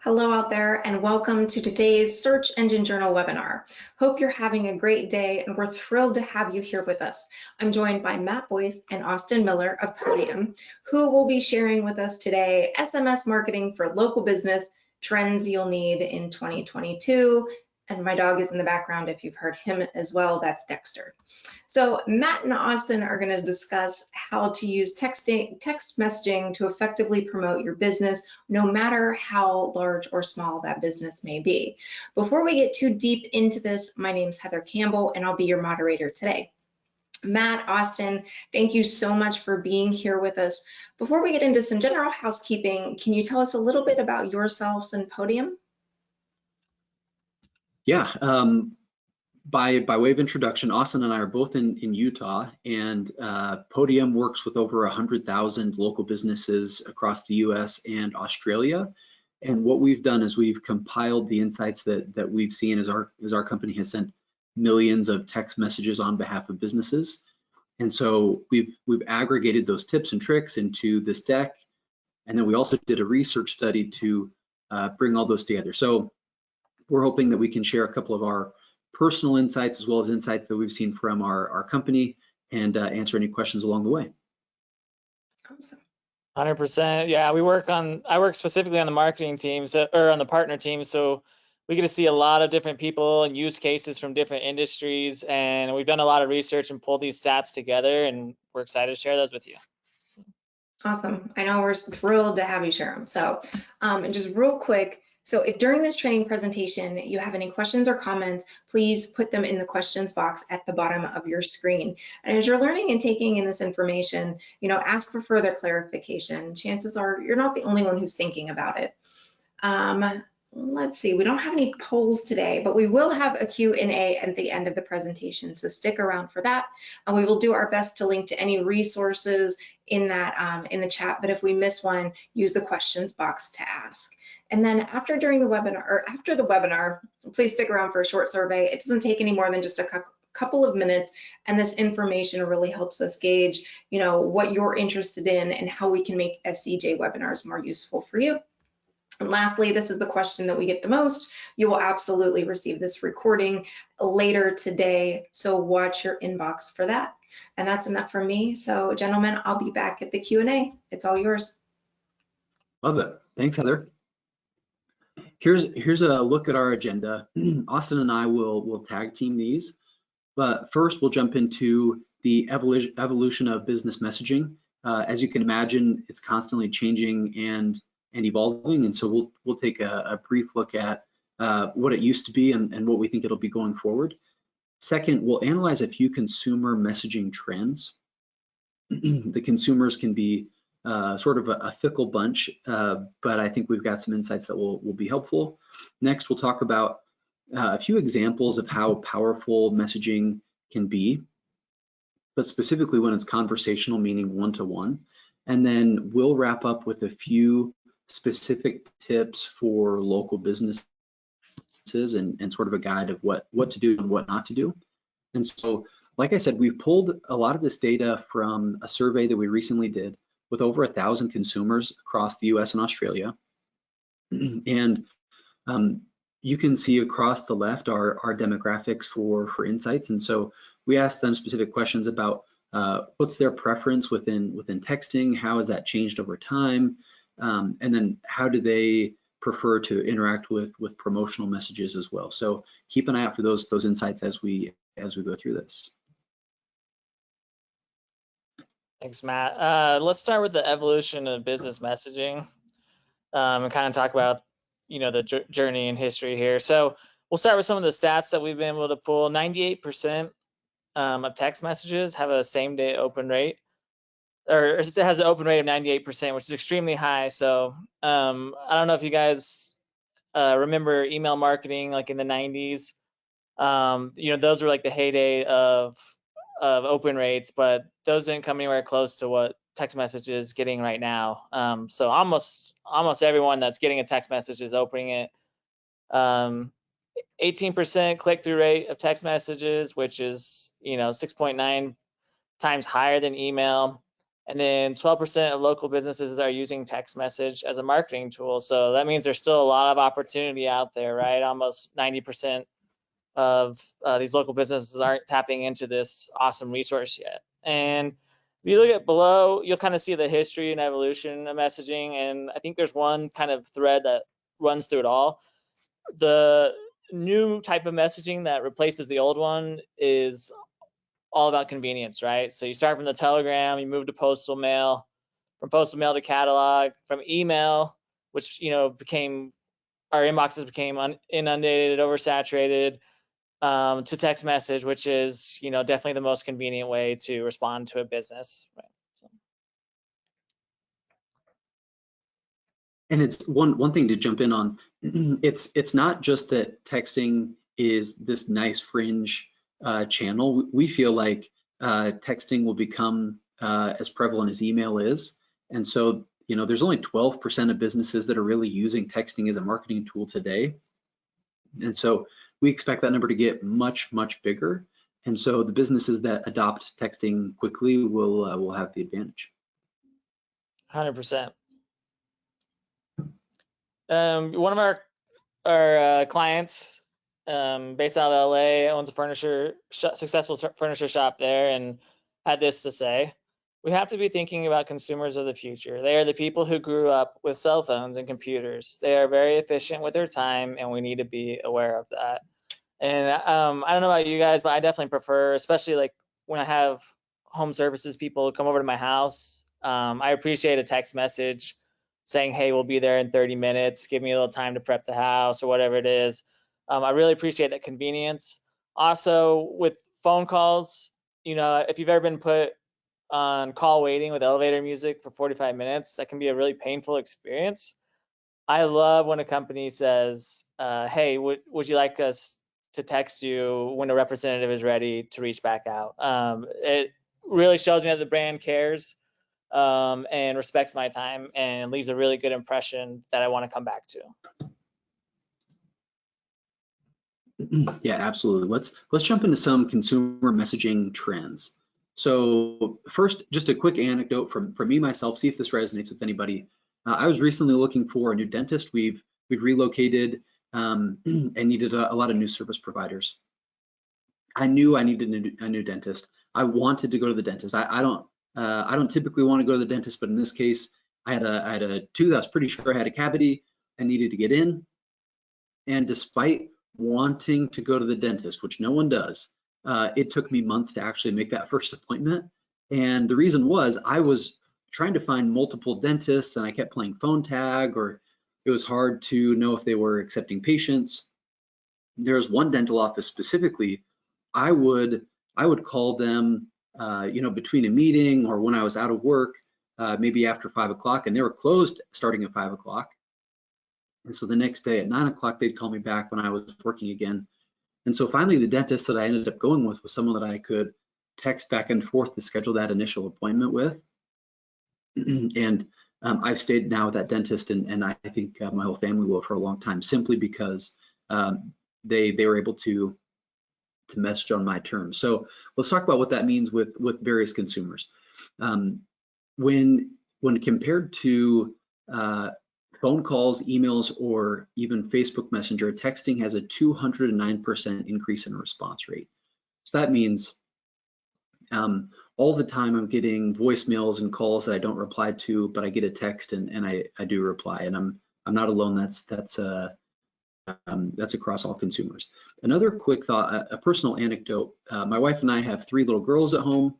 Hello out there and welcome to today's Search Engine Journal webinar. Hope you're having a great day and we're thrilled to have you here with us. I'm joined by Matt Boyce and Austin Miller of Podium, who will be sharing with us today SMS marketing for local business, trends you'll need in 2022. And my dog is in the background if you've heard him as well, that's Dexter. So Matt and Austin are going to discuss how to use text messaging to effectively promote your business, no matter how large or small that business may be. Before we get too deep into this, my name is Heather Campbell and I'll be your moderator today. Matt, Austin, thank you so much for being here with us. Before we get into some general housekeeping, can you tell us a little bit about yourselves and Podium? Yeah, by way of introduction, Austin and I are both in Utah, and Podium works with over 100,000 local businesses across the US and Australia. And what we've done is we've compiled the insights that we've seen as our company has sent millions of text messages on behalf of businesses. And so we've aggregated those tips and tricks into this deck. And then we also did a research study to bring all those together. So we're hoping that we can share a couple of our personal insights as well as insights that we've seen from our company and answer any questions along the way. Awesome. 100%. Yeah, I work specifically on the marketing teams or on the partner team. So we get to see a lot of different people and use cases from different industries. And we've done a lot of research and pulled these stats together, and we're excited to share those with you. Awesome. I know we're thrilled to have you share them. So, and just real quick, so if during this training presentation you have any questions or comments, please put them in the questions box at the bottom of your screen. And as you're learning and taking in this information, ask for further clarification. Chances are you're not the only one who's thinking about it. Let's see, we don't have any polls today, but we will have a Q&A at the end of the presentation, so stick around for that. And we will do our best to link to any resources in that in the chat, but if we miss one, use the questions box to ask. And then after the webinar, please stick around for a short survey. It doesn't take any more than just a couple of minutes, and this information really helps us gauge, what you're interested in and how we can make SEJ webinars more useful for you. And lastly, this is the question that we get the most. You will absolutely receive this recording later today, so watch your inbox for that. And that's enough for me. So gentlemen, I'll be back at the Q&A. It's all yours. Love it. Thanks, Heather. Here's a look at our agenda. Austin and I will tag team these, but first we'll jump into the evolution of business messaging. As you can imagine, it's constantly changing and evolving, and so we'll take a brief look at what it used to be and what we think it'll be going forward. Second, we'll analyze a few consumer messaging trends. The consumers can be sort of a fickle bunch, but I think we've got some insights that will be helpful. Next, we'll talk about a few examples of how powerful messaging can be, but specifically when it's conversational, meaning one-to-one. And then we'll wrap up with a few specific tips for local businesses and sort of a guide of what to do and what not to do. And so, like I said, we've pulled a lot of this data from a survey that we recently did with over 1,000 consumers across the US and Australia. And you can see across the left our demographics for insights. And so we asked them specific questions about what's their preference within texting, how has that changed over time, and then how do they prefer to interact with promotional messages as well. So keep an eye out for those insights as we go through this. Thanks, Matt. Let's start with the evolution of business messaging and kind of talk about, the journey and history here. So we'll start with some of the stats that we've been able to pull. 98% of text messages have a same-day open rate, or it has an open rate of 98%, which is extremely high. So I don't know if you guys remember email marketing like in the 90s. Those were like the heyday of open rates, but those didn't come anywhere close to what text message is getting right now. So almost everyone that's getting a text message is opening it. 18% click-through rate of text messages, which is 6.9 times higher than email. And then 12% of local businesses are using text message as a marketing tool. So that means there's still a lot of opportunity out there, right? Almost 90% of these local businesses aren't tapping into this awesome resource yet. And if you look at below, you'll kind of see the history and evolution of messaging. And I think there's one kind of thread that runs through it all. The new type of messaging that replaces the old one is all about convenience, right? So you start from the telegram, you move to postal mail, from postal mail to catalog, from email, which became, our inboxes became inundated, oversaturated, to text message, which is definitely the most convenient way to respond to a business. Right? So. And it's one thing to jump in on. It's not just that texting is this nice fringe channel. We feel like texting will become as prevalent as email is. And so, there's only 12% of businesses that are really using texting as a marketing tool today. And so we expect that number to get much, much bigger. And so the businesses that adopt texting quickly will have the advantage. 100%. One of our clients based out of LA owns a successful furniture shop there, and had this to say: we have to be thinking about consumers of the future. They are the people who grew up with cell phones and computers. They are very efficient with their time, and we need to be aware of that. And I don't know about you guys, but I definitely prefer, especially like when I have home services people come over to my house, I appreciate a text message saying, hey, we'll be there in 30 minutes. Give me a little time to prep the house or whatever it is. I really appreciate that convenience. Also, with phone calls, if you've ever been put on call waiting with elevator music for 45 minutes, that can be a really painful experience. I love when a company says, hey, would you like us to text you when a representative is ready to reach back out? It really shows me that the brand cares and respects my time and leaves a really good impression that I want to come back to. Yeah, absolutely. Let's jump into some consumer messaging trends. So first, just a quick anecdote from me myself, see if this resonates with anybody. I was recently looking for a new dentist. We've relocated and needed a lot of new service providers. I knew I needed a new dentist. I wanted to go to the dentist. I don't typically want to go to the dentist, but in this case, I had a tooth. I was pretty sure I had a cavity. I needed to get in, and despite wanting to go to the dentist, which no one does, it took me months to actually make that first appointment. And the reason was I was trying to find multiple dentists, and I kept playing phone tag, or it was hard to know if they were accepting patients. There's one dental office specifically, I would call them, between a meeting or when I was out of work, maybe after 5 o'clock, and they were closed starting at 5 o'clock. And so the next day at 9 o'clock, they'd call me back when I was working again. And so finally, the dentist that I ended up going with was someone that I could text back and forth to schedule that initial appointment with. And I've stayed now with that dentist, and I think my whole family will for a long time, simply because they were able to message on my terms. So let's talk about what that means with various consumers. When compared to phone calls, emails, or even Facebook Messenger, texting has a 209% increase in response rate. So that means all the time I'm getting voicemails and calls that I don't reply to, but I get a text and I do reply, and I'm not alone. That's across all consumers. Another quick thought, a personal anecdote. My wife and I have 3 little girls at home,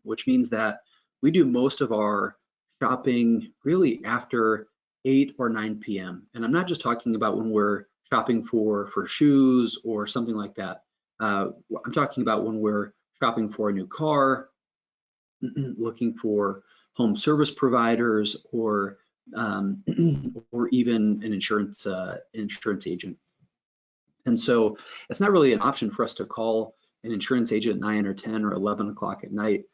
which means that we do most of our shopping really after 8 or 9 p.m. And I'm not just talking about when we're shopping for shoes or something like that. I'm talking about when we're shopping for a new car, looking for home service providers, or even an insurance agent. And so it's not really an option for us to call an insurance agent at 9 or 10 or 11 o'clock at night.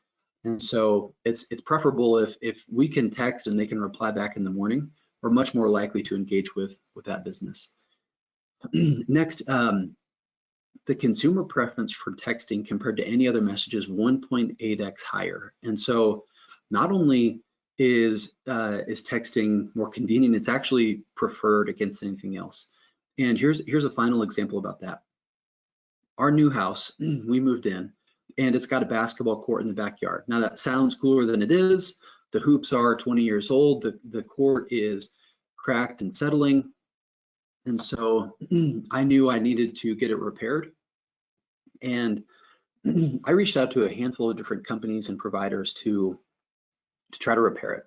And so it's preferable if we can text and they can reply back in the morning. We're much more likely to engage with that business. Next, the consumer preference for texting compared to any other message is 1.8x higher. And so not only is texting more convenient, it's actually preferred against anything else. And here's a final example about that. Our new house, we moved in, and it's got a basketball court in the backyard. Now that sounds cooler than it is. The hoops are 20 years old. The court is cracked and settling. And so I knew I needed to get it repaired. And I reached out to a handful of different companies and providers to try to repair it.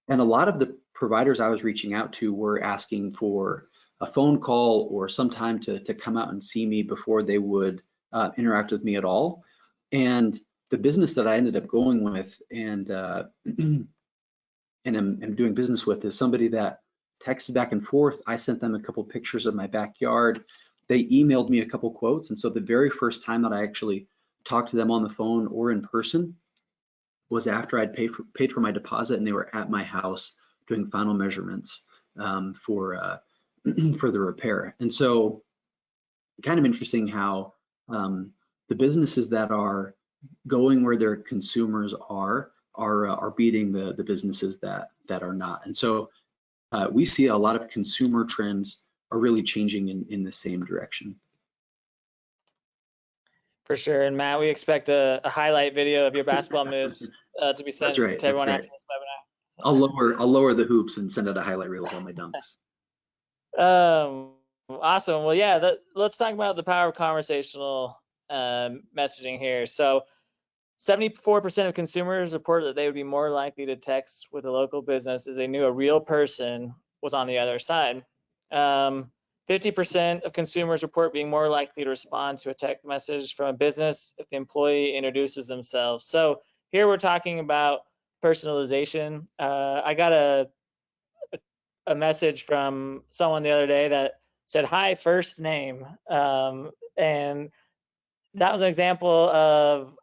And a lot of the providers I was reaching out to were asking for a phone call or some time to come out and see me before they would interact with me at all. And the business that I ended up going with and I'm doing business with is somebody that texted back and forth. I sent them a couple pictures of my backyard. They emailed me a couple quotes. And so the very first time that I actually talked to them on the phone or in person was after I'd paid for my deposit, and they were at my house doing final measurements for the repair. And so kind of interesting how the businesses that are going where their consumers are beating the businesses that are not. And so we see a lot of consumer trends are really changing in the same direction. For sure. And Matt, we expect a highlight video of your basketball moves to be sent to everyone after this webinar. I'll lower the hoops and send out a highlight reel of all my dunks. Awesome. Well, yeah, let's talk about the power of conversational messaging here. So 74% of consumers report that they would be more likely to text with a local business if they knew a real person was on the other side. 50% of consumers report being more likely to respond to a text message from a business if the employee introduces themselves. So here we're talking about personalization. I got a message from someone the other day that said, "Hi, first name." And that was an example of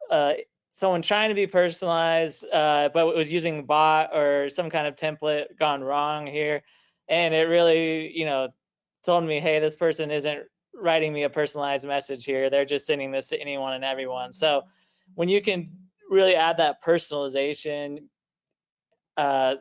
someone trying to be personalized, but it was using a bot or some kind of template gone wrong here. And it really, told me, hey, this person isn't writing me a personalized message here. They're just sending this to anyone and everyone. So when you can really add that personalization, have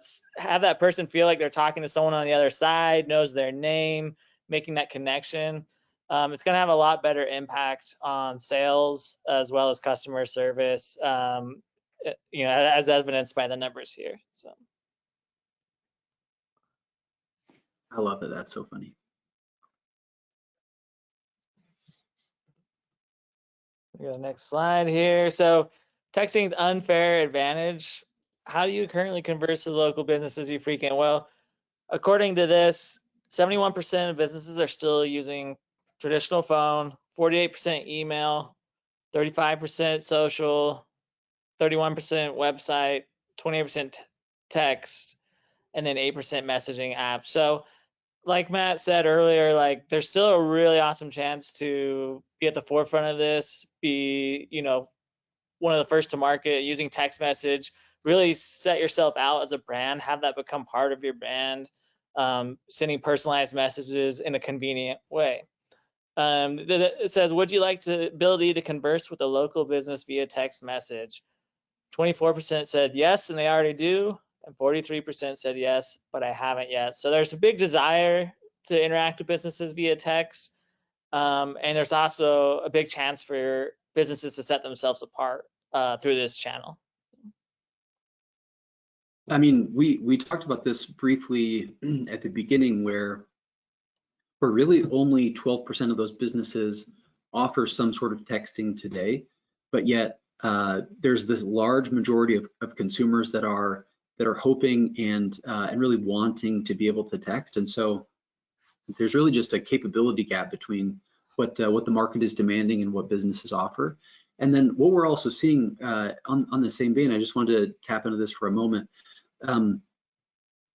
that person feel like they're talking to someone on the other side, knows their name, making that connection, it's going to have a lot better impact on sales as well as customer service, as evidenced by the numbers here. So I love it. That's so funny. We go to the next slide here. So texting's unfair advantage. How do you currently converse with local businesses you frequent? Well, according to this, 71% of businesses are still using traditional phone, 48% email, 35% social, 31% website, 28% text, and then 8% messaging apps. So like Matt said earlier, like there's still a really awesome chance to be at the forefront of this, be, one of the first to market using text message, really set yourself out as a brand, have that become part of your brand, sending personalized messages in a convenient way. It says, would you like the ability to converse with a local business via text message? 24% said yes, and they already do. And 43% said yes, but I haven't yet. So there's a big desire to interact with businesses via text. And there's also a big chance for businesses to set themselves apart through this channel. I mean, we talked about this briefly at the beginning where really only 12% of those businesses offer some sort of texting today, but yet there's this large majority of consumers that are hoping and really wanting to be able to text. And so there's really just a capability gap between what the market is demanding and what businesses offer. And then what we're also seeing on the same vein, I just wanted to tap into this for a moment.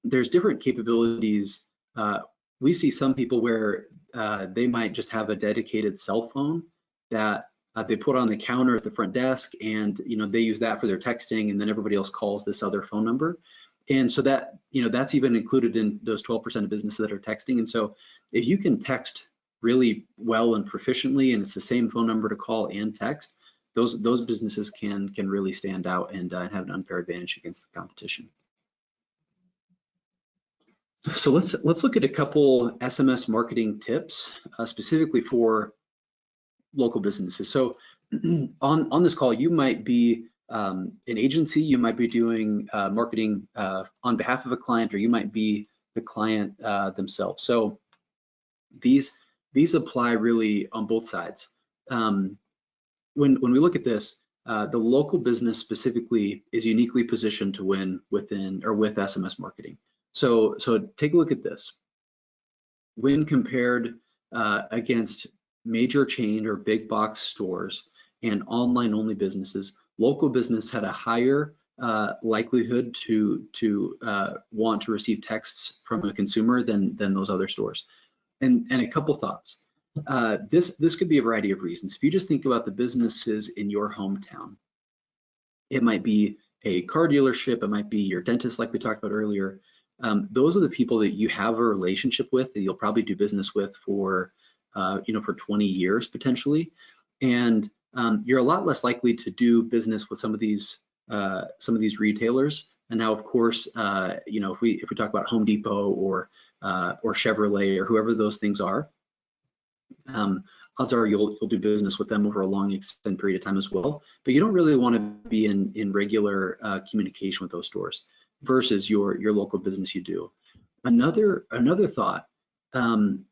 There's different capabilities. We see some people where they might just have a dedicated cell phone that they put on the counter at the front desk, and they use that for their texting, and then everybody else calls this other phone number. And so that that's even included in those 12% of businesses that are texting. And so if you can text really well and proficiently, and it's the same phone number to call and text, those businesses can really stand out and have an unfair advantage against the competition. So let's look at a couple SMS marketing tips specifically for local businesses. So on this call, you might be an agency, you might be doing marketing on behalf of a client, or you might be the client themselves. So these apply really on both sides. When we look at this, the local business specifically is uniquely positioned to win with SMS marketing. So take a look at this. When compared against major chain or big box stores and online only businesses, local business had a higher likelihood to want to receive texts from a consumer than those other stores. And a couple thoughts. This could be a variety of reasons. If you just think about the businesses in your hometown, it might be a car dealership, it might be your dentist like we talked about earlier. Those are the people that you have a relationship with, that you'll probably do business with for 20 years potentially, and you're a lot less likely to do business with some of these retailers. And now, of course, if we talk about Home Depot or Chevrolet or whoever those things are, odds are you'll do business with them over a long extended period of time as well. But you don't really want to be in regular communication with those stores versus your local business you do. Another thought on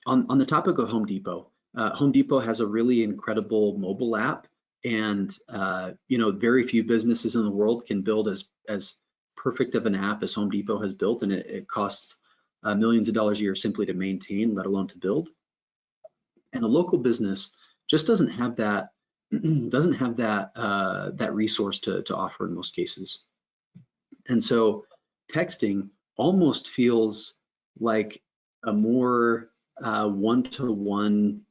the topic of Home Depot. Home Depot has a really incredible mobile app, and very few businesses in the world can build as perfect of an app as Home Depot has built, and it costs millions of dollars a year simply to maintain, let alone to build. And a local business just doesn't have that that resource to offer in most cases. And so texting almost feels like a more one-to-one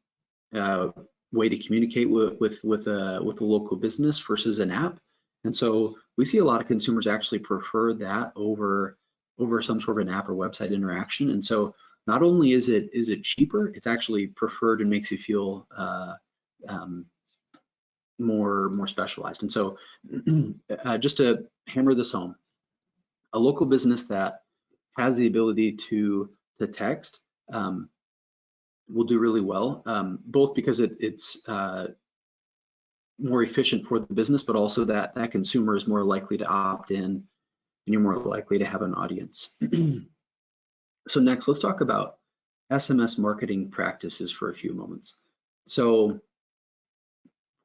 way to communicate with a local business versus an app. And so we see a lot of consumers actually prefer that over some sort of an app or website interaction. And so not only is it cheaper, it's actually preferred and makes you feel more specialized. And so just to hammer this home, a local business that has the ability to text will do really well, both because it's more efficient for the business, but also that consumer is more likely to opt in, and you're more likely to have an audience. So next, let's talk about SMS marketing practices for a few moments. So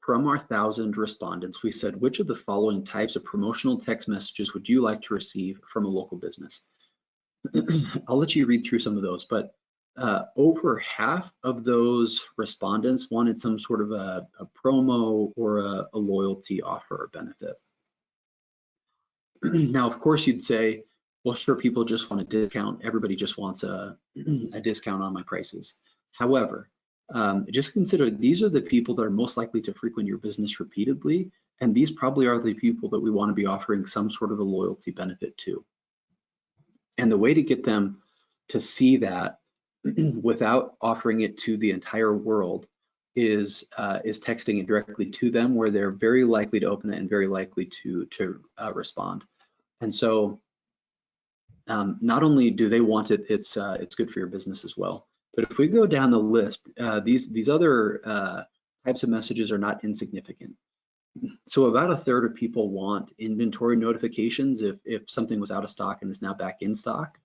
from our 1,000 respondents, we said, which of the following types of promotional text messages would you like to receive from a local business? I'll let you read through some of those, but over half of those respondents wanted some sort of a promo or a loyalty offer or benefit. Now, of course, you'd say, well, sure, people just want a discount. Everybody just wants a discount on my prices. However, just consider these are the people that are most likely to frequent your business repeatedly, and these probably are the people that we want to be offering some sort of a loyalty benefit to. And the way to get them to see that without offering it to the entire world is texting it directly to them, where they're very likely to open it and very likely to respond. And so not only do they want it, it's good for your business as well. But if we go down the list, these other types of messages are not insignificant. So about a third of people want inventory notifications if something was out of stock and is now back in stock,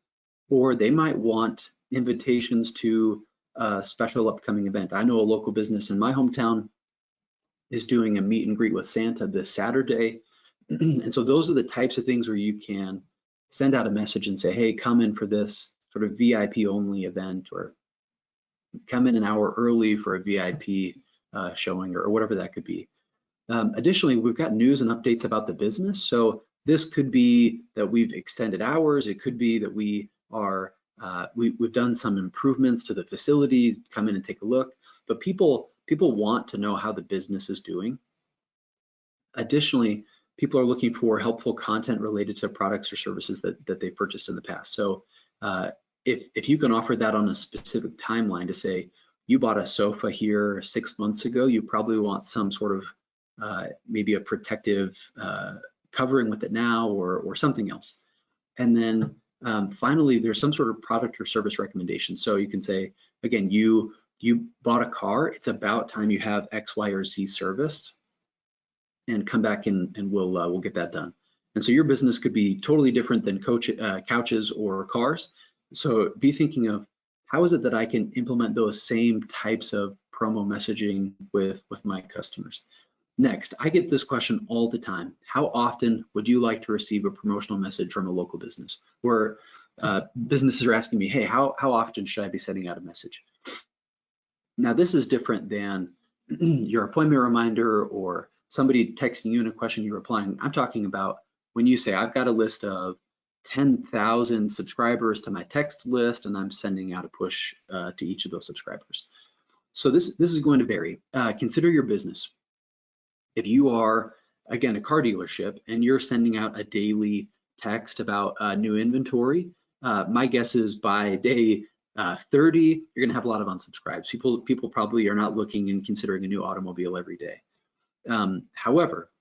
or they might want invitations to a special upcoming event. I know a local business in my hometown is doing a meet and greet with Santa this Saturday. And so those are the types of things where you can send out a message and say, hey, come in for this sort of VIP only event, or come in an hour early for a VIP showing, or whatever that could be. Additionally, we've got news and updates about the business. So this could be that we've extended hours. It could be that we've done some improvements to the facility. Come in and take a look. But people want to know how the business is doing. Additionally, people are looking for helpful content related to products or services that they've purchased in the past. So if you can offer that on a specific timeline to say, you bought a sofa here 6 months ago, you probably want some sort of maybe a protective covering with it now, or something else. And then finally, there's some sort of product or service recommendation. So you can say, again, you bought a car, it's about time you have X, Y, or Z serviced, and come back and we'll get that done. And so your business could be totally different than couches or cars. So be thinking of, how is it that I can implement those same types of promo messaging with my customers? Next, I get this question all the time. How often would you like to receive a promotional message from a local business? Where businesses are asking me, hey, how often should I be sending out a message? Now, this is different than your appointment reminder or somebody texting you in a question you're replying. I'm talking about when you say, I've got a list of 10,000 subscribers to my text list, and I'm sending out a push to each of those subscribers. So this is going to vary. Consider your business. If you are, again, a car dealership and you're sending out a daily text about new inventory, my guess is by day 30, you're gonna have a lot of unsubscribes. People probably are not looking and considering a new automobile every day. However,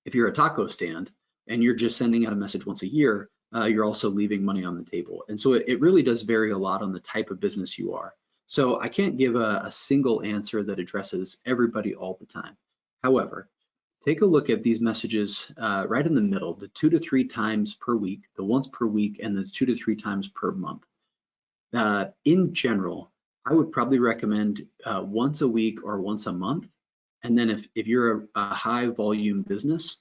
if you're a taco stand and you're just sending out a message once a year, you're also leaving money on the table. And so it really does vary a lot on the type of business you are. So I can't give a single answer that addresses everybody all the time. However, take a look at these messages right in the middle, the 2 to 3 times per week, the once per week, and the 2 to 3 times per month. In general, I would probably recommend once a week or once a month. And then if you're a high volume business,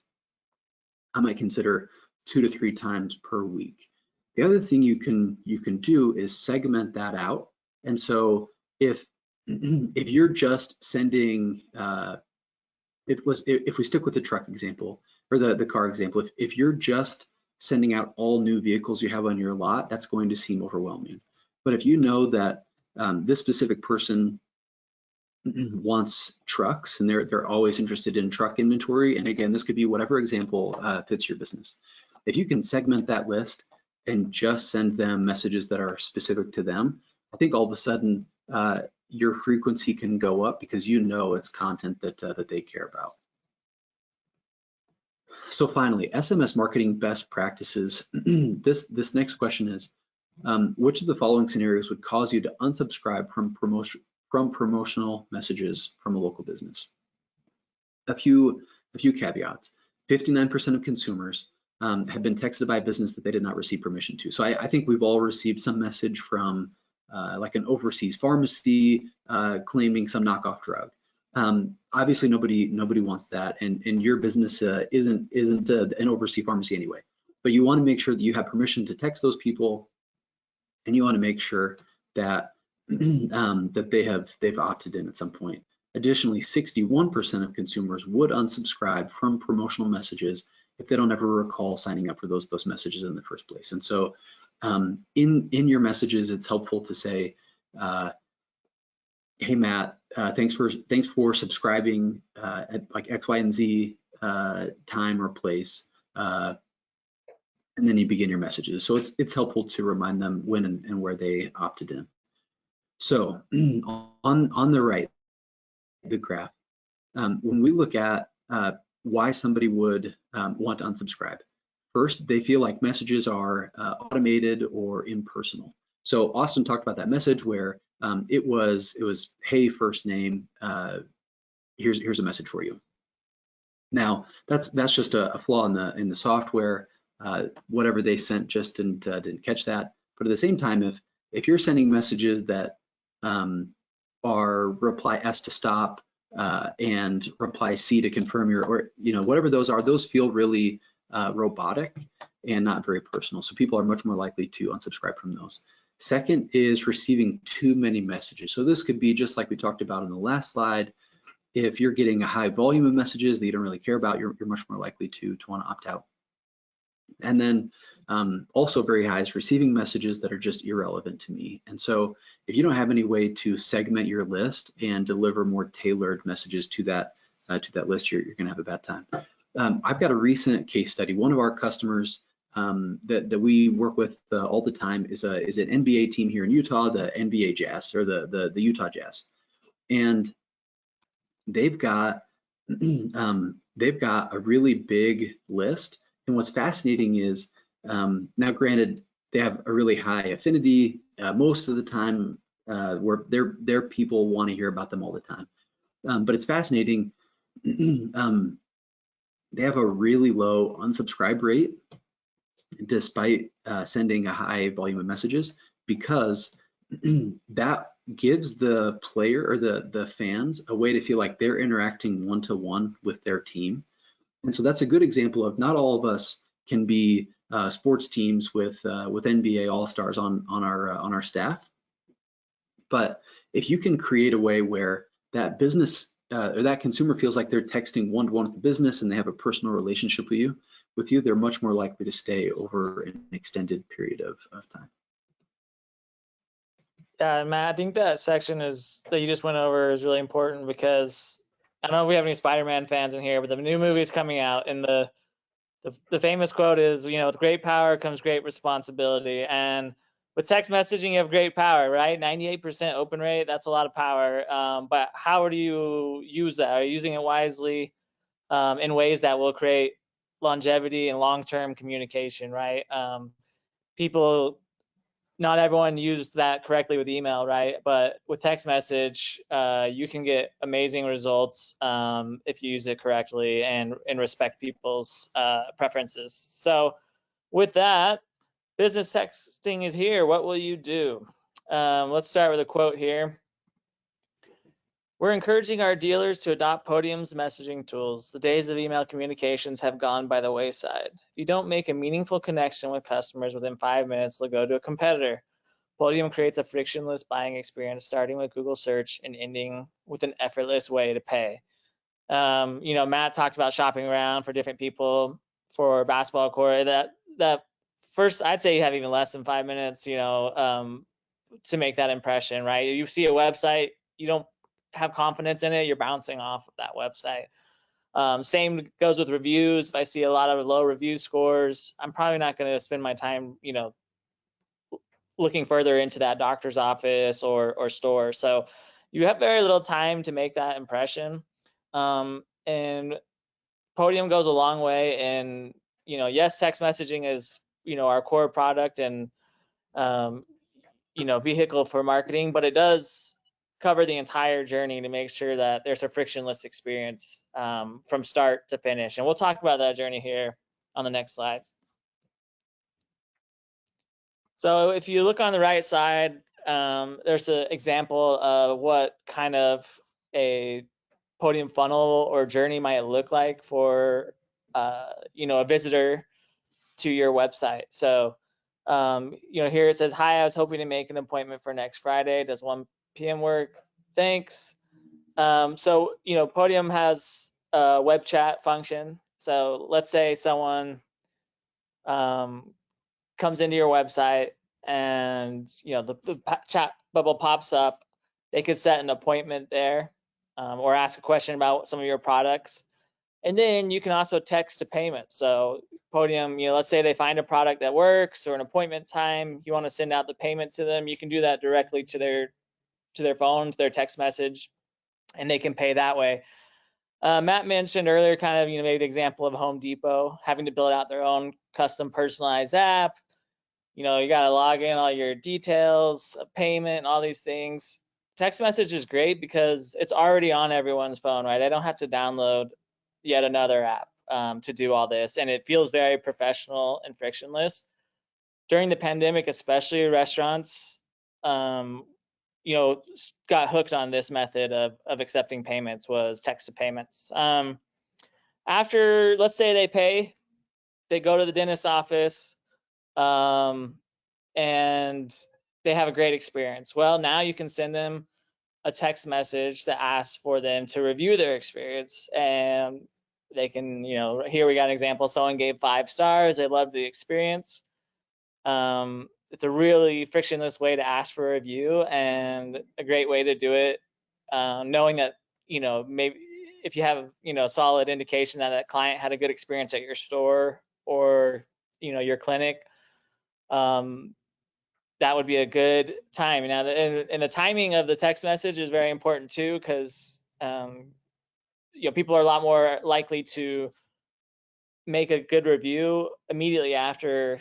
I might consider 2 to 3 times per week. The other thing you can do is segment that out. And so if you're just sending, if we stick with the truck example or the car example, if you're just sending out all new vehicles you have on your lot, that's going to seem overwhelming. But if you know that this specific person wants trucks and they're always interested in truck inventory, and again, this could be whatever example fits your business. If you can segment that list and just send them messages that are specific to them, I think all of a sudden your frequency can go up because you know it's content that they care about. So finally, SMS marketing best practices. This next question is, which of the following scenarios would cause you to unsubscribe from promotional messages from a local business? A few caveats. 59% of consumers have been texted by a business that they did not receive permission to. So I think we've all received some message from like an overseas pharmacy claiming some knockoff drug. Obviously, nobody wants that, and your business isn't an overseas pharmacy anyway. But you want to make sure that you have permission to text those people, and you want to make sure that that they've opted in at some point. Additionally, 61% of consumers would unsubscribe from promotional messages if they don't ever recall signing up for those messages in the first place. And so in your messages, it's helpful to say, hey Matt, thanks for subscribing at like X, Y, and Z time or place, and then you begin your messages. So it's helpful to remind them when and where they opted in. So on the right, the graph, when we look at why somebody would want to unsubscribe, first, they feel like messages are automated or impersonal. So Austin talked about that message where it was, hey, first name, here's a message for you. Now that's just a flaw in the software. Whatever they sent just didn't catch that. But at the same time, if you're sending messages that are reply S to stop and reply C to confirm or whatever those are, those feel really robotic and not very personal. So people are much more likely to unsubscribe from those. Second is receiving too many messages. So this could be just like we talked about in the last slide. If you're getting a high volume of messages that you don't really care about, you're much more likely to want to opt out. And then also very high is receiving messages that are just irrelevant to me. And so if you don't have any way to segment your list and deliver more tailored messages to that list, you're gonna have a bad time. I've got a recent case study. One of our customers that we work with all the time is an NBA team here in Utah, the NBA Jazz, or the Utah Jazz, and they've got a really big list. And what's fascinating is, now granted, they have a really high affinity most of the time, where their people want to hear about them all the time. But it's fascinating. They have a really low unsubscribe rate despite sending a high volume of messages, because that gives the player or the fans a way to feel like they're interacting one-to-one with their team. And so that's a good example of, not all of us can be sports teams with NBA All-Stars on our staff, but if you can create a way where that business or that consumer feels like they're texting one-to-one with the business and they have a personal relationship with you, they're much more likely to stay over an extended period of time. Yeah, Matt, I think that section that you just went over is really important, because I don't know if we have any Spider-Man fans in here, but the new movie is coming out, and the famous quote is, with great power comes great responsibility. And with text messaging, you have great power, right? 98% open rate, that's a lot of power. But how do you use that? Are you using it wisely in ways that will create longevity and long-term communication, right? Not everyone used that correctly with email, right? But with text message, you can get amazing results if you use it correctly and respect people's preferences. So with that, business texting is here. What will you do? Let's start with a quote here. We're encouraging our dealers to adopt Podium's messaging tools. The days of email communications have gone by the wayside. If you don't make a meaningful connection with customers within 5 minutes, they'll go to a competitor. Podium creates a frictionless buying experience, starting with Google search and ending with an effortless way to pay. Matt talked about shopping around for different people for basketball court. That first, I'd say you have even less than 5 minutes, to make that impression, right? You see a website, you don't have confidence in it, you're bouncing off of that website. Same goes with reviews. If I see a lot of low review scores, I'm probably not going to spend my time, looking further into that doctor's office or store. So you have very little time to make that impression. And Podium goes a long way. And, yes, text messaging is, our core product and, vehicle for marketing, but it does cover the entire journey to make sure that there's a frictionless experience from start to finish. And we'll talk about that journey here on the next slide. So if you look on the right side, there's an example of what kind of a Podium funnel or journey might look like for a visitor to your website. So here it says, hi, I was hoping to make an appointment for next Friday. Does 1 p.m. work? Thanks. So Podium has a web chat function. So let's say someone comes into your website and the chat bubble pops up. They could set an appointment there or ask a question about some of your products. And then you can also text to payment. So Podium, let's say they find a product that works or an appointment time, you want to send out the payment to them, you can do that directly to their phone, to their text message, and they can pay that way. Matt mentioned earlier kind of, maybe the example of Home Depot having to build out their own custom personalized app. You got to log in all your details, payment, all these things. Text message is great because it's already on everyone's phone, right? I don't have to download yet another app to do all this. And it feels very professional and frictionless. During the pandemic, especially restaurants, got hooked on this method of accepting payments, was text to payments. After, let's say they pay, they go to the dentist's office, and they have a great experience. Well, now you can send them a text message that asks for them to review their experience, and they can, here we got an example. Someone gave 5 stars. They loved the experience. It's a really frictionless way to ask for a review and a great way to do it, knowing that, maybe if you have, solid indication that that client had a good experience at your store, or your clinic, that would be a good time. Now, and the timing of the text message is very important too, because people are a lot more likely to make a good review immediately after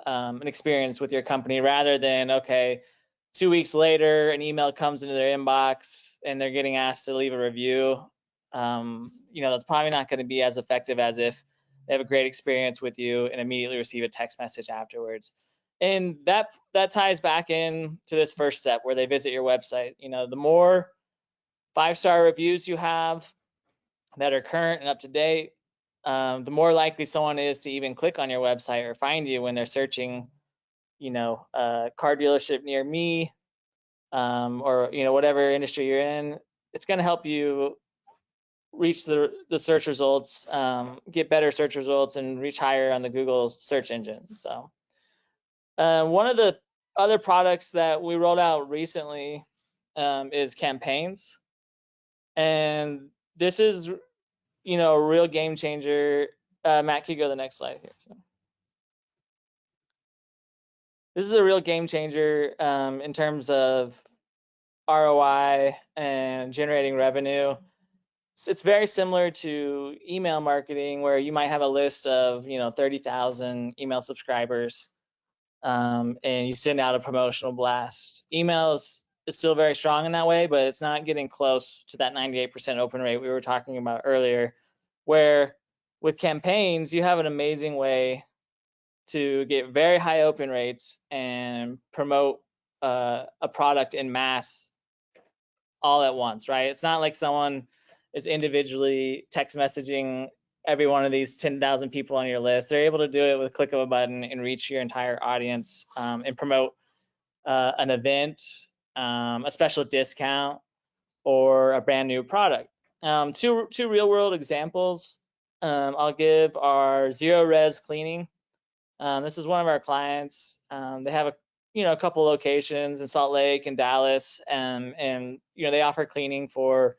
an experience with your company, rather than, okay, 2 weeks later, an email comes into their inbox and they're getting asked to leave a review. That's probably not going to be as effective as if they have a great experience with you and immediately receive a text message afterwards. And that ties back in to this first step where they visit your website. The more 5-star reviews you have that are current and up to date, the more likely someone is to even click on your website or find you when they're searching, a car dealership near me, or whatever industry you're in. It's going to help you reach the search results, get better search results, and reach higher on the Google search engine. So one of the other products that we rolled out recently is campaigns, and this is a real game changer. Matt, can you go to the next slide here? So, this is a real game changer in terms of ROI and generating revenue. It's very similar to email marketing, where you might have a list of 30,000 email subscribers, and you send out a promotional blast. Emails is still very strong in that way, but it's not getting close to that 98% open rate we were talking about earlier, where with campaigns you have an amazing way to get very high open rates and promote a product in mass all at once, right? It's not like someone is individually text messaging every one of these 10,000 people on your list. They're able to do it with a click of a button and reach your entire audience, and promote an event, a special discount, or a brand new product. Two real world examples I'll give are Zero Res Cleaning. This is one of our clients. They have a couple locations in Salt Lake and Dallas, and they offer cleaning for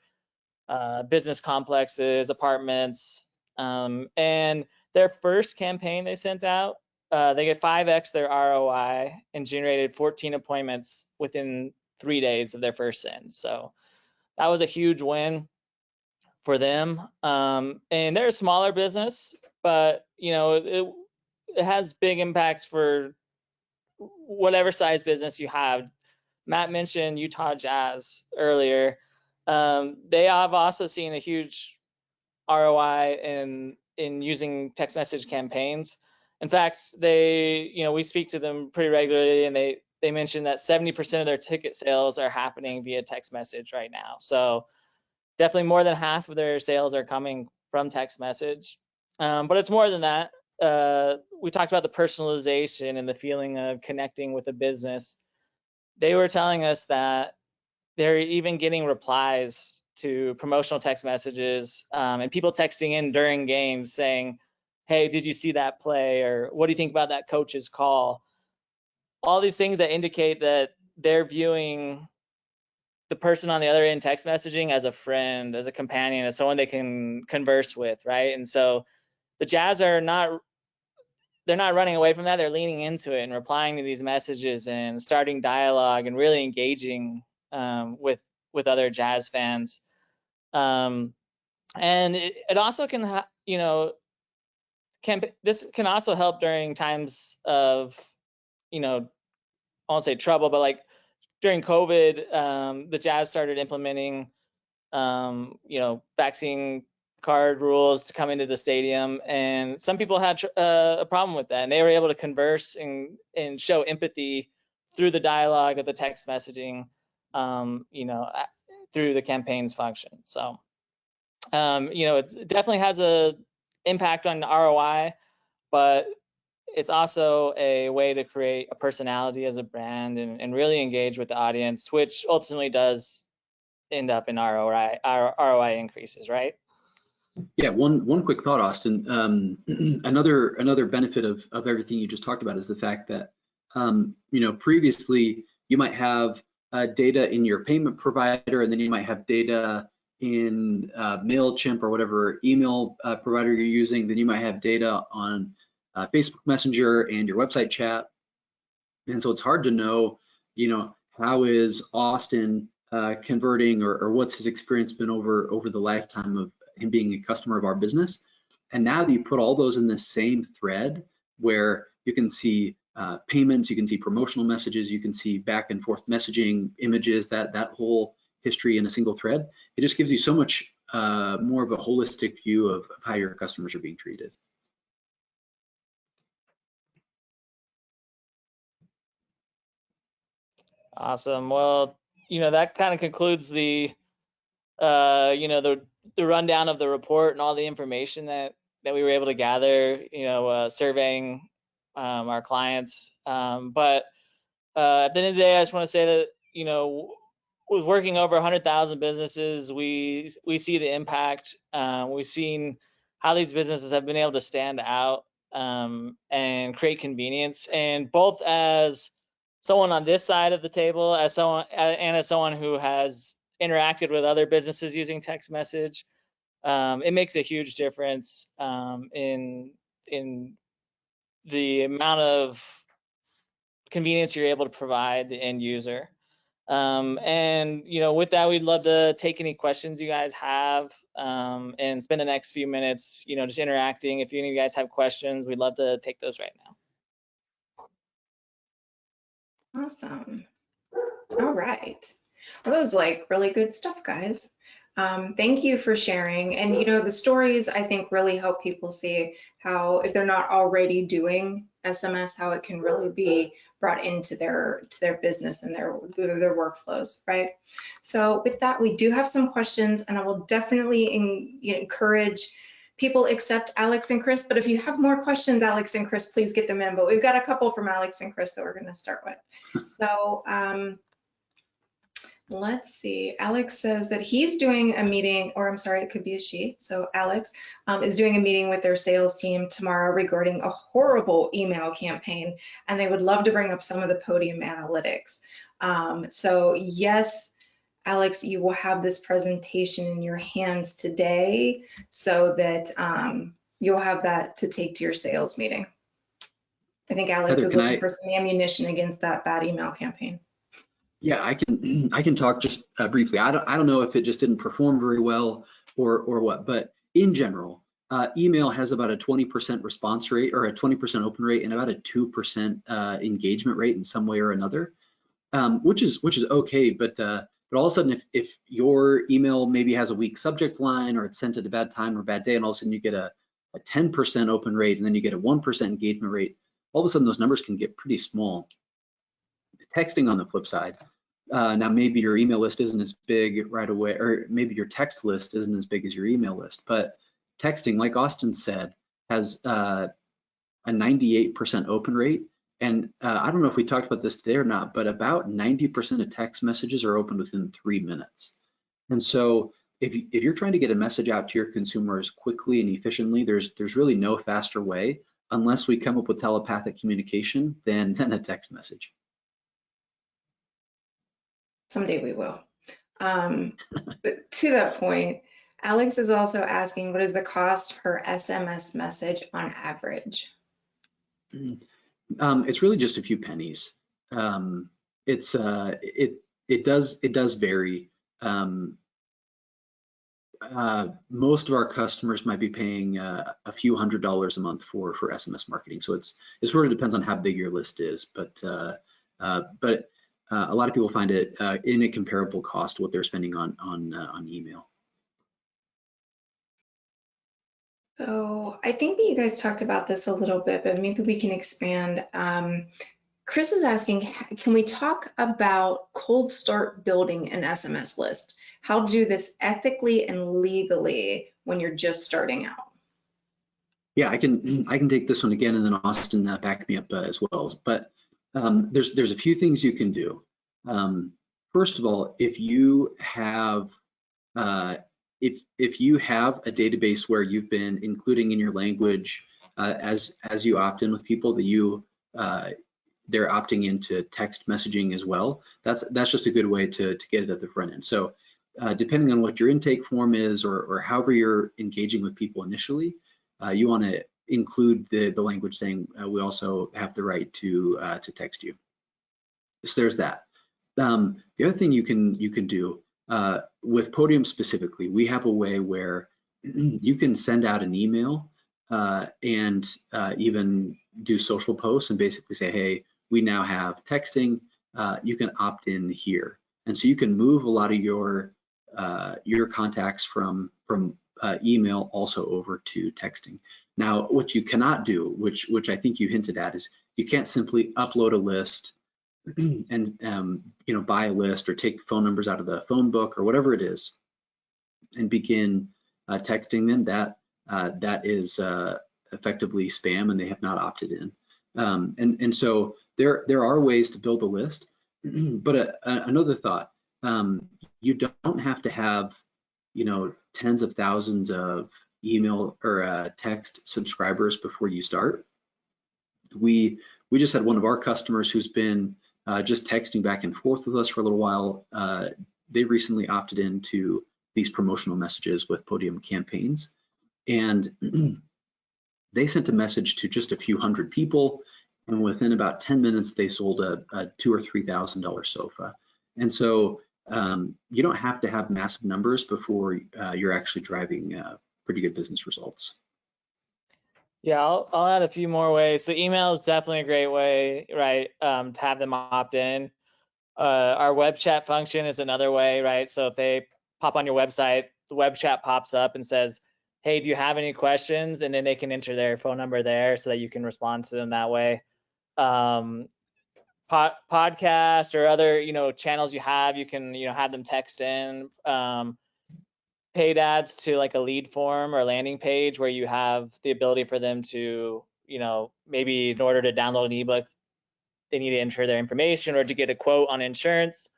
business complexes, apartments, and their first campaign they sent out, they get 5x their ROI and generated 14 appointments within 3 days of their first send. So that was a huge win for them. And they're a smaller business, but it has big impacts for whatever size business you have. Matt mentioned Utah Jazz earlier. They have also seen a huge ROI in using text message campaigns. In fact, we speak to them pretty regularly, and they mentioned that 70% of their ticket sales are happening via text message right now. So definitely more than half of their sales are coming from text message. But it's more than that. We talked about the personalization and the feeling of connecting with a business. They were telling us that they're even getting replies to promotional text messages, and people texting in during games saying, hey, did you see that play? Or what do you think about that coach's call? All these things that indicate that they're viewing the person on the other end text messaging as a friend, as a companion, as someone they can converse with, right? And so the Jazz they're not running away from that. They're leaning into it and replying to these messages and starting dialogue and really engaging with other Jazz fans. And it also can, this can also help during times of, I won't say trouble, but like during COVID, the Jazz started implementing, vaccine card rules to come into the stadium, and some people had a problem with that, and they were able to converse and show empathy through the dialogue of the text messaging, through the campaigns function. So it definitely has a impact on ROI, but it's also a way to create a personality as a brand and really engage with the audience, which ultimately does end up in ROI increases, right? Yeah, one quick thought, Austin. Another benefit of everything you just talked about is the fact that previously you might have data in your payment provider, and then you might have data in MailChimp or whatever email provider you're using. Then you might have data on Facebook Messenger and your website chat. And so it's hard to know, how is Austin converting, or what's his experience been over the lifetime of him being a customer of our business. And now that you put all those in the same thread where you can see payments, you can see promotional messages, you can see back and forth messaging, images, that whole history in a single thread, it just gives you so much more of a holistic view of how your customers are being treated. Awesome. Well, that kind of concludes the the rundown of the report and all the information that we were able to gather, surveying our clients. But at the end of the day, I just want to say that, with working over 100,000 businesses, we see the impact. We've seen how these businesses have been able to stand out and create convenience. And both as someone on this side of the table, as someone who has interacted with other businesses using text message, it makes a huge difference in the amount of convenience you're able to provide the end user. And with that, we'd love to take any questions you guys have and spend the next few minutes, just interacting. If any of you guys have questions, we'd love to take those right now. Awesome. All right. Well, that was like really good stuff, guys. Thank you for sharing. And the stories, I think, really help people see how, if they're not already doing SMS, how it can really be brought into their business and their workflows, right? So with that, we do have some questions, and I will definitely encourage people except Alex and Chris. But if you have more questions, Alex and Chris, please get them in. But we've got a couple from Alex and Chris that we're going to start with. So let's see. Alex says that he's doing a meeting, or I'm sorry, it could be a she. So Alex is doing a meeting with their sales team tomorrow regarding a horrible email campaign, and they would love to bring up some of the podium analytics. So yes, Alex, you will have this presentation in your hands today so that you'll have that to take to your sales meeting. I think Alex is looking for some ammunition against that bad email campaign. Yeah, I can talk just briefly. I don't know if it just didn't perform very well or what, but in general, email has about a 20% response rate, or a 20% open rate, and about a 2% engagement rate in some way or another, which is okay. But all of a sudden, if your email maybe has a weak subject line, or it's sent at a bad time or bad day, and all of a sudden you get a 10% open rate, and then you get a 1% engagement rate, all of a sudden those numbers can get pretty small. Texting on the flip side, now maybe your email list isn't as big right away, or maybe your text list isn't as big as your email list, but texting, like Austin said, has a 98% open rate. And I don't know if we talked about this today or not, but about 90% of text messages are opened within 3 minutes. And so if you're trying to get a message out to your consumers quickly and efficiently, there's really no faster way, unless we come up with telepathic communication, than a text message. Someday we will. But to that point, Alex is also asking, what is the cost per SMS message on average? It's really just a few pennies. It does vary. Most of our customers might be paying a few $100s a month for SMS marketing. So it sort of depends on how big your list is, but a lot of people find it in a comparable cost to what they're spending on email. So I think that you guys talked about this a little bit, but maybe we can expand. Chris is asking, can we talk about cold start building an SMS list? How to do this ethically and legally when you're just starting out? Yeah, I can take this one again, and then Austin back me up as well. But there's a few things you can do. First of all, if you have if you have a database where you've been including in your language as you opt in with people that they're opting into text messaging as well, that's just a good way to get it at the front end. So depending on what your intake form is, or however you're engaging with people initially, you want to include the language saying we also have the right to text you. So there's that. The other thing you can do with Podium specifically, we have a way where you can send out an email and even do social posts and basically say, hey, we now have texting. You can opt in here, and so you can move a lot of your contacts from email also over to texting. Now, what you cannot do, which I think you hinted at, is you can't simply upload a list and buy a list or take phone numbers out of the phone book or whatever it is and begin texting them. That is effectively spam, and they have not opted in. And so there are ways to build a list. But another thought, you don't have to have tens of thousands of email or text subscribers before you start. We just had one of our customers who's been just texting back and forth with us for a little while. They recently opted into these promotional messages with Podium campaigns, and they sent a message to just a few hundred people, and within about 10 minutes they sold a $2,000 or $3,000 sofa. And so you don't have to have massive numbers before you're actually driving pretty good business results. Yeah, I'll add a few more ways. So email is definitely a great way, right, to have them opt in. Our web chat function is another way, right? So if they pop on your website, the web chat pops up and says, hey, do you have any questions? And then they can enter their phone number there so that you can respond to them that way. Podcast or other, channels you have, you can, have them text in. Paid ads to like a lead form or landing page where you have the ability for them to, maybe in order to download an ebook, they need to enter their information or to get a quote on insurance.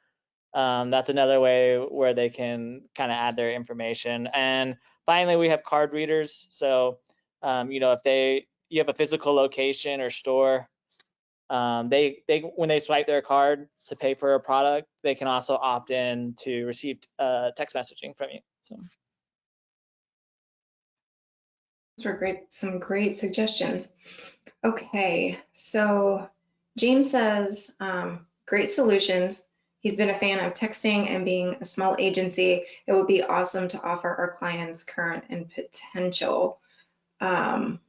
That's another way where they can kind of add their information. And finally, we have card readers. So, if you have a physical location or store, they when they swipe their card to pay for a product, they can also opt in to receive text messaging from you. So. Those are some great suggestions. Okay, so James says, great solutions. He's been a fan of texting, and being a small agency, it would be awesome to offer our clients current and potential. Oh,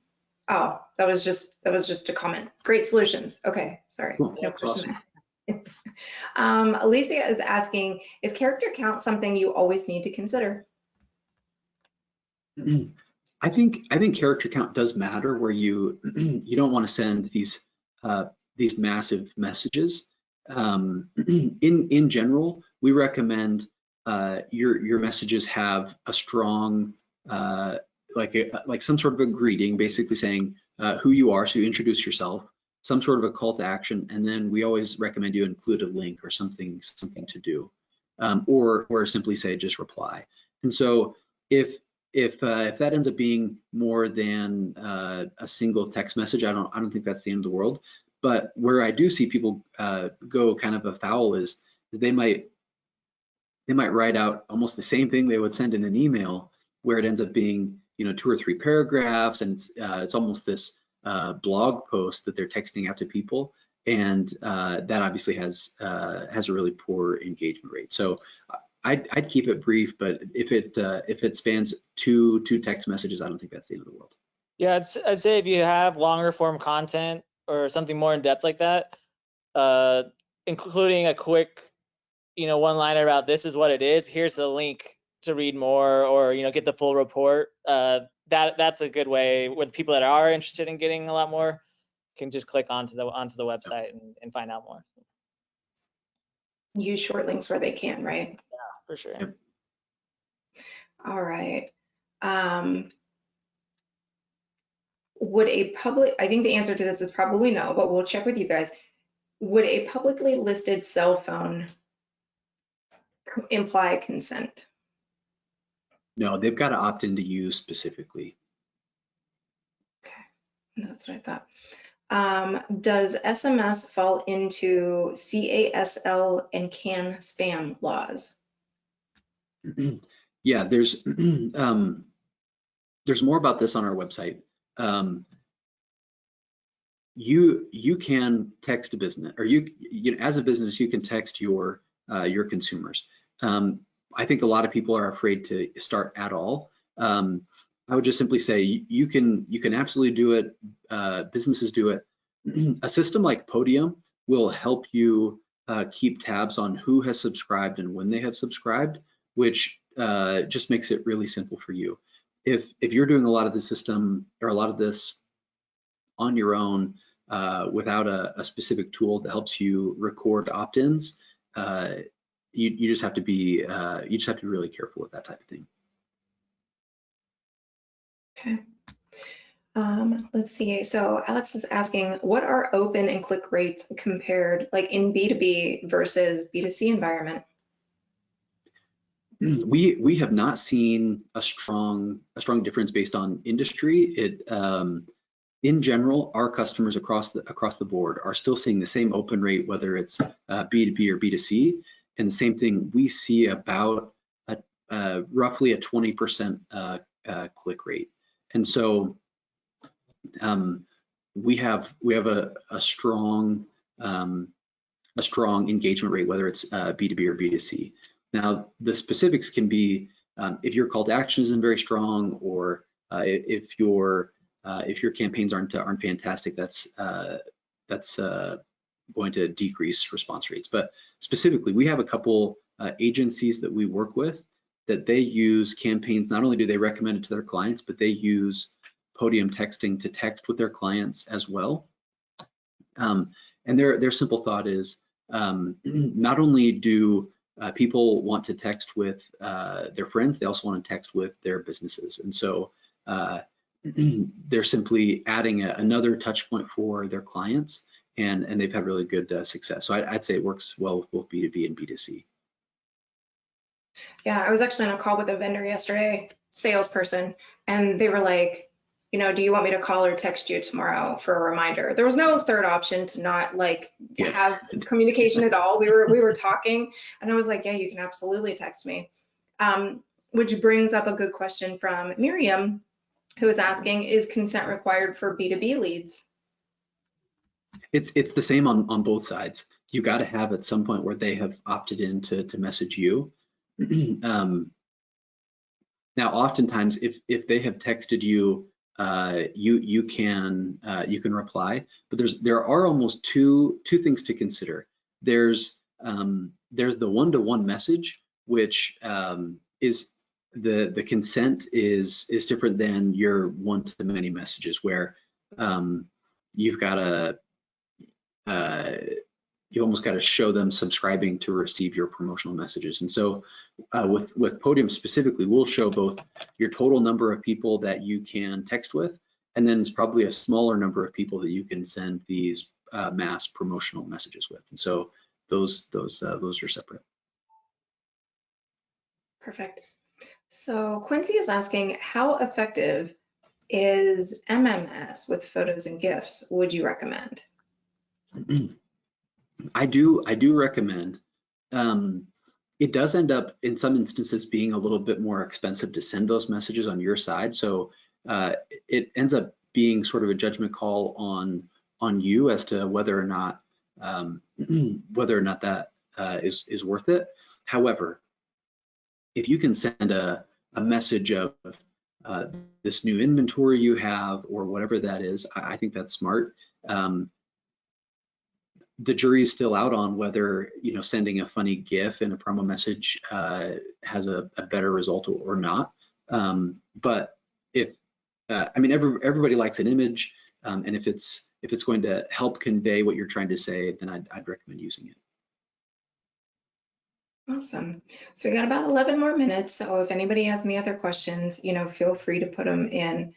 that was just a comment. Great solutions. Okay, sorry, Cool. No question there. Alicia is asking, is character count something you always need to consider? I think character count does matter where you don't want to send these massive messages. In general, we recommend your messages have a strong like some sort of a greeting, basically saying who you are, so you introduce yourself, some sort of a call to action, and then we always recommend you include a link or something to do, or simply say just reply. And so if that ends up being more than a single text message, I don't think that's the end of the world. But where I do see people go kind of afoul is they might write out almost the same thing they would send in an email, where it ends up being 2 or 3 paragraphs, and it's almost this blog post that they're texting out to people, and that obviously has a really poor engagement rate. So I'd keep it brief, but if it spans two text messages, I don't think that's the end of the world. Yeah, I'd say if you have longer form content or something more in depth like that, including a quick, one-liner about this is what it is, here's the link to read more, or get the full report. That's a good way where the people that are interested in getting a lot more can just click onto the website and find out more. Use short links where they can, right? Yeah, for sure. Yep. All right. Would a public, I think the answer to this is probably no, but we'll check with you guys. Would a publicly listed cell phone imply consent? No, they've got to opt into you specifically. Okay, that's what I thought. Does SMS fall into CASL and CAN spam laws? Yeah, there's more about this on our website. you can text a business, or you know, as a business, you can text your consumers. I think a lot of people are afraid to start at all. I would just simply say you can absolutely do it. Businesses do it. A system like Podium will help you keep tabs on who has subscribed and when they have subscribed, which just makes it really simple for you. If you're doing a lot of the system or a lot of this on your own without a specific tool that helps you record opt-ins, you just have to be really careful with that type of thing. Okay. Let's see. So Alex is asking, what are open and click rates compared, like in B2B versus B2C environment? We have not seen a strong difference based on industry. In general, our customers across the board are still seeing the same open rate, whether it's B2B or B2C, and the same thing. We see about roughly a 20% click rate, and so we have a strong engagement rate, whether it's B2B or B2C. Now, the specifics can be if your call to action isn't very strong, or if your campaigns aren't fantastic, that's going to decrease response rates. But specifically, we have a couple agencies that we work with that they use campaigns. Not only do they recommend it to their clients, but they use Podium texting to text with their clients as well. And their simple thought is not only do people want to text with their friends, they also want to text with their businesses. And so they're simply adding another touch point for their clients, and they've had really good success. So I'd say it works well with both B2B and B2C. Yeah, I was actually on a call with a vendor yesterday, salesperson, and they were like, you know, do you want me to call or text you tomorrow for a reminder? There was no third option to not like have communication at all. We were talking, and I was like, yeah, you can absolutely text me. Which brings up a good question from Miriam, who is asking, is consent required for B2B leads? It's the same on both sides. You got to have at some point where they have opted in to message you. Now, oftentimes, if they have texted you, you can reply. But there are almost two things to consider. There's the one-to-one message, which is the consent is different than your one-to-many messages, where you've got you almost got to show them subscribing to receive your promotional messages. And so with Podium specifically, we'll show both your total number of people that you can text with, and then it's probably a smaller number of people that you can send these mass promotional messages with. And so those are separate. Perfect. So Quincy is asking, how effective is MMS with photos and GIFs? Would you recommend? I do recommend. It does end up in some instances being a little bit more expensive to send those messages on your side. So it ends up being sort of a judgment call on you as to whether or not that is worth it. However, if you can send a message of this new inventory you have, or whatever that is, I think that's smart. The jury is still out on whether sending a funny GIF in a promo message has a better result or not. But if I mean, everybody likes an image, and if it's going to help convey what you're trying to say, then I'd recommend using it. Awesome. So we got about 11 more minutes. So if anybody has any other questions, feel free to put them in.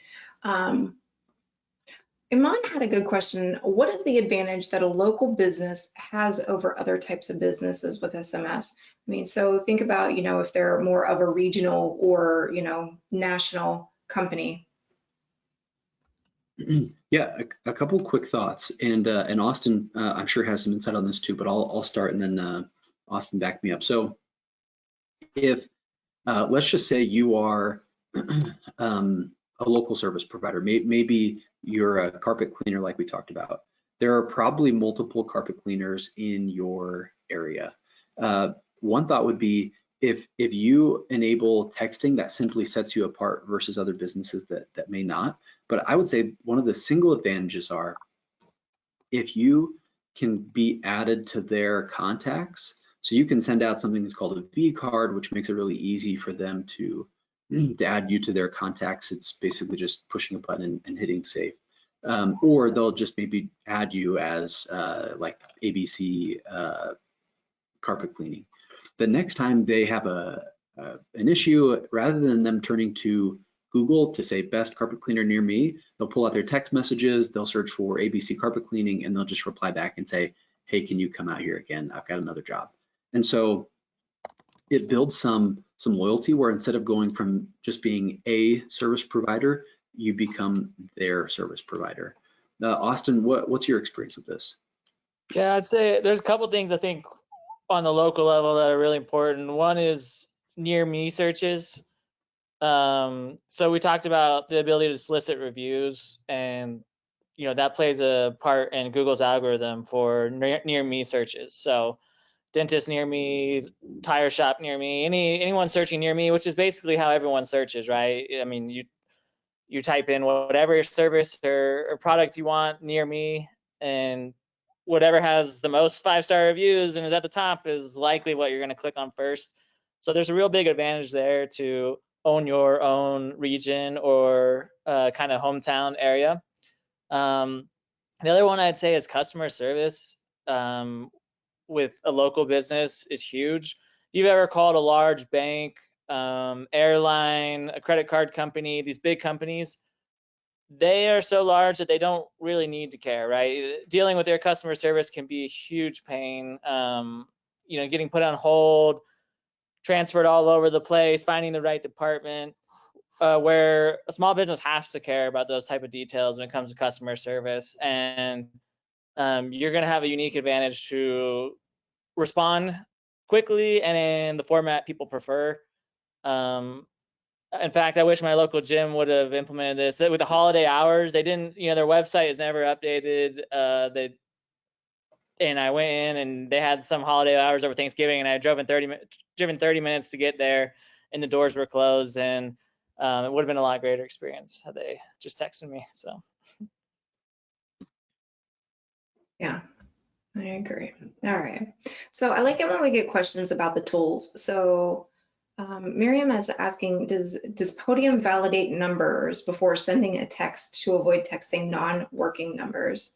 Iman had a good question. What is the advantage that a local business has over other types of businesses with SMS? I mean, so think about, if they're more of a regional or, national company. Yeah, a couple quick thoughts, and Austin, I'm sure has some insight on this too, but I'll start, and then Austin back me up. So if let's just say you are a local service provider. Maybe you're a carpet cleaner like we talked about. There are probably multiple carpet cleaners in your area. One thought would be if you enable texting, that simply sets you apart versus other businesses that may not. But I would say one of the single advantages are if you can be added to their contacts. So you can send out something that's called a V card, which makes it really easy for them to add you to their contacts. It's basically just pushing a button and hitting save. Or they'll just maybe add you as like ABC carpet cleaning. The next time they have an issue, rather than them turning to Google to say best carpet cleaner near me, they'll pull out their text messages, they'll search for ABC carpet cleaning, and they'll just reply back and say, hey, can you come out here again? I've got another job. And so it builds some loyalty where instead of going from just being a service provider, you become their service provider. Austin, what's your experience with this? Yeah, I'd say there's a couple things I think on the local level that are really important. One is near me searches. So we talked about the ability to solicit reviews, and that plays a part in Google's algorithm for near me searches. So dentist near me, tire shop near me, anyone searching near me, which is basically how everyone searches, right? I mean, you type in whatever service or product you want near me, and whatever has the most 5-star reviews and is at the top is likely what you're going to click on first. So there's a real big advantage there to own your own region or kind of hometown area. The other one I'd say is customer service with a local business is huge. If you've ever called a large bank, airline, a credit card company, these big companies, they are so large that they don't really need to care, right? Dealing with their customer service can be a huge pain. Getting put on hold, transferred all over the place, finding the right department, where a small business has to care about those type of details when it comes to customer service. And you're going to have a unique advantage to respond quickly and in the format people prefer. In fact, I wish my local gym would have implemented this with the holiday hours. They didn't, their website is never updated. And I went in and they had some holiday hours over Thanksgiving, and I driven 30 minutes to get there, and the doors were closed, and it would have been a lot greater experience had they just texted me. So. Yeah, I agree. All right. So I like it when we get questions about the tools. So Miriam is asking, does Podium validate numbers before sending a text to avoid texting non-working numbers?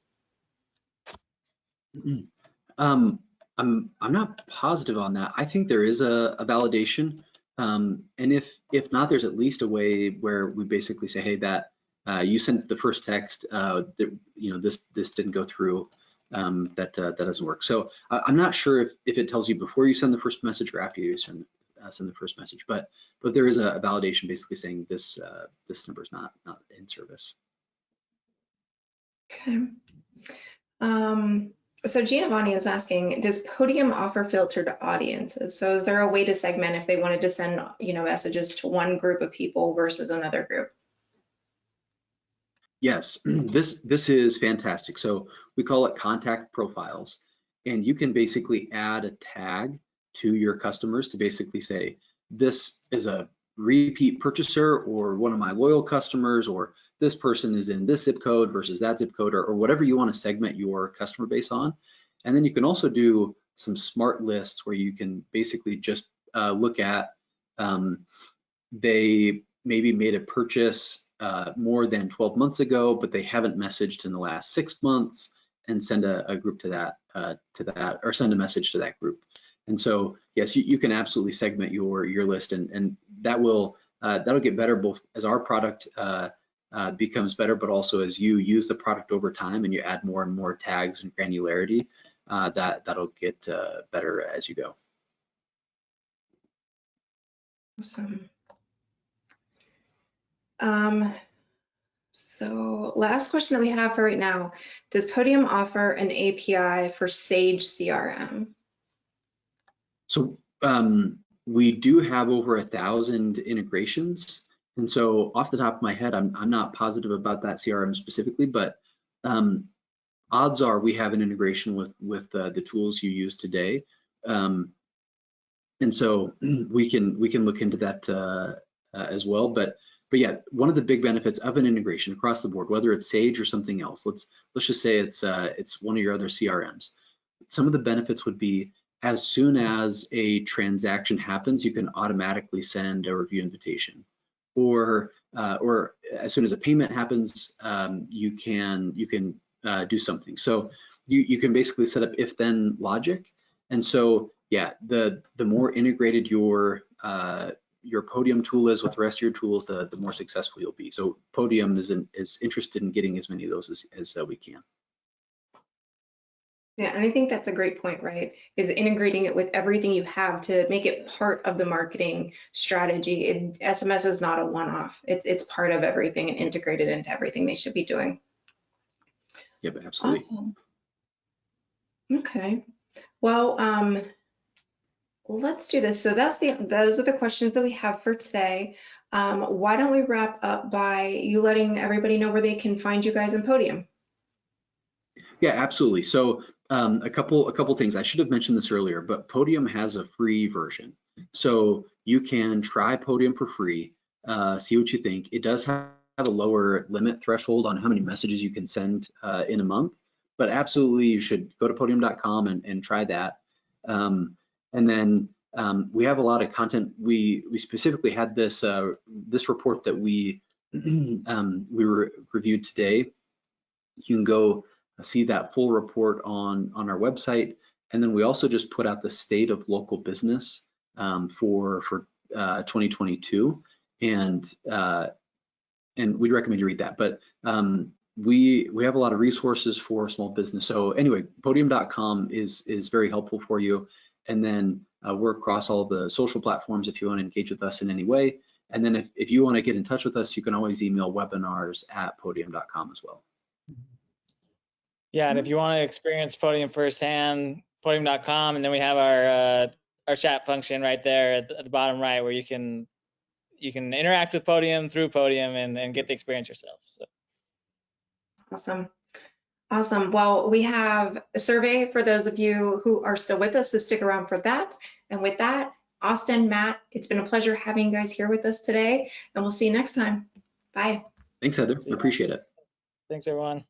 I'm not positive on that. I think there is a validation, and if not, there's at least a way where we basically say, hey, that you sent the first text, that this didn't go through. That doesn't work. So I'm not sure if it tells you before you send the first message or after you send the first message, but there is a validation basically saying this number is not in service. Okay. So Giovanni is asking, does Podium offer filtered audiences? So is there a way to segment if they wanted to send messages to one group of people versus another group? Yes, this is fantastic. So we call it contact profiles, and you can basically add a tag to your customers to basically say, this is a repeat purchaser or one of my loyal customers, or this person is in this zip code versus that zip code, or whatever you want to segment your customer base on. And then you can also do some smart lists where you can basically just look at they maybe made a purchase more than 12 months ago, but they haven't messaged in the last 6 months, and send a group to that, or send a message to that group. And so, yes, you can absolutely segment your list, and that'll get better both as our product becomes better, but also as you use the product over time and you add more and more tags and granularity, that'll get better as you go. Awesome. So last question that we have for right now, does Podium offer an API for Sage CRM? So we do have over 1,000 integrations. And so off the top of my head, I'm not positive about that CRM specifically, but odds are we have an integration with the tools you use today. And so we can look into that as well. But yeah, one of the big benefits of an integration across the board, whether it's Sage or something else, let's just say it's one of your other CRMs. Some of the benefits would be, as soon as a transaction happens, you can automatically send a review invitation, or as soon as a payment happens, you can do something. So you can basically set up if-then logic. And so yeah, the more integrated your Podium tool is with the rest of your tools, the more successful you'll be. So Podium is interested in getting as many of those as we can. Yeah, and I think that's a great point, right? Is integrating it with everything you have to make it part of the marketing strategy. SMS is not a one-off. It's part of everything and integrated into everything they should be doing. Yep, absolutely. Awesome. Okay. Well, let's do this. So those are the questions that we have for today. Why don't we wrap up by you letting everybody know where they can find you guys in Podium? Yeah, absolutely. So a couple things. I should have mentioned this earlier, but Podium has a free version. So you can try Podium for free, see what you think. It does have a lower limit threshold on how many messages you can send in a month, but absolutely you should go to podium.com and try that. And then we have a lot of content. We specifically had this report that we reviewed today. You can go see that full report on our website. And then we also just put out the state of local business for 2022, and we'd recommend you read that. But we have a lot of resources for small business. So anyway, podium.com is very helpful for you. And then we're across all the social platforms if you want to engage with us in any way. And then if you want to get in touch with us, you can always email webinars@podium.com as well. Yeah, and if you want to experience Podium firsthand, podium.com, and then we have our chat function right there at the bottom right, where you can interact with Podium through Podium and get the experience yourself. So. Awesome. Well, we have a survey for those of you who are still with us, so stick around for that. And with that, Austin, Matt, it's been a pleasure having you guys here with us today, and we'll see you next time. Bye. Thanks, Heather. Appreciate it. Thanks, everyone.